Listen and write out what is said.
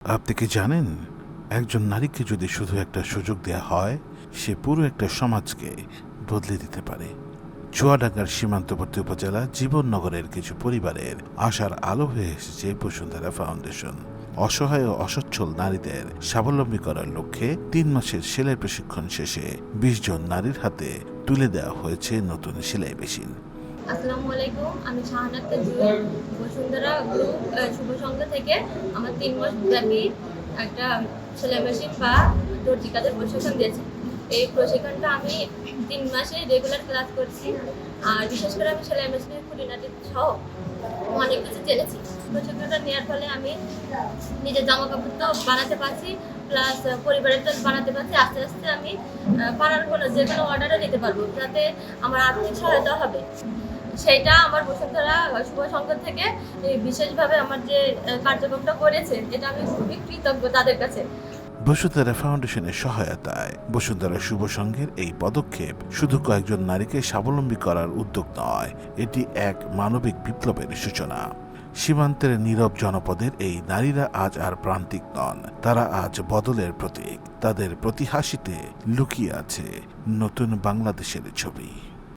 আপনি কি জানেন, একজন নারীকে যদি শুধু একটা সুযোগ দেয়া হয়, সে পুরো একটা সমাজকে বদলে দিতে পারে। চুয়াডাঙ্গার সীমান্তবর্তী উপজেলা জীবননগরের কিছু পরিবারের আশার আলো হয়ে এসেছে বসুন্ধরা ফাউন্ডেশন। অসহায় ও অসচ্ছল নারীদের স্বাবলম্বী করার লক্ষ্যে ৩ মাসের সেলাই প্রশিক্ষণ শেষে ২০ জন নারীর হাতে তুলে দেওয়া হয়েছে নতুন সেলাই মেশিন। আসসালামু আলাইকুম, আমি শাহানাত তাজুল বসুন্ধরা গ্রুপ শুভ সংঘ থেকে আমার ৩ মাস ব্যাপী একটা সেলাই মেশিন বা দর্জি কাজের প্রশিক্ষণ দিয়েছে। এই প্রশিক্ষণটা আমি ৩ মাসে রেগুলার ক্লাস করছি। আর বিশেষ করে আমি সেলাই মেশিনের খুঁটিনাটি সহ অনেক কিছু জেনেছি। প্রশিক্ষণটা নেওয়ার ফলে আমি নিজের জামা কাপড় তো বানাতে পারছি, প্লাস পরিবারের তো বানাতে পারছি। আস্তে আস্তে আমি পাড়ার যে কোনো অর্ডারও নিতে পারবো, যাতে আমার আর্থিক সহায়তা হবে। সেইটা আমার বসুন্ধরা শুভ সংঘ থেকে বিশেষভাবে আমার যে কার্যক্রমটা করেছে, এটা আমি খুবই কৃতজ্ঞ তাদের কাছে। বসুন্ধরা ফাউন্ডেশনের সহায়তায় বসুন্ধরা শুভ সংঘের এই পদক্ষেপ শুধু কয়েকজন নারীকে স্বাবলম্বী করার উদ্যোগ নয়, এটি এক মানবিক বিপ্লবের সূচনা। সীমান্তের নীরব জনপদের এই নারীরা আজ আর প্রান্তিক নন, তারা আজ বদলের প্রতীক। তাদের প্রতি হাসিতে লুকিয়ে আছে নতুন বাংলাদেশের ছবি।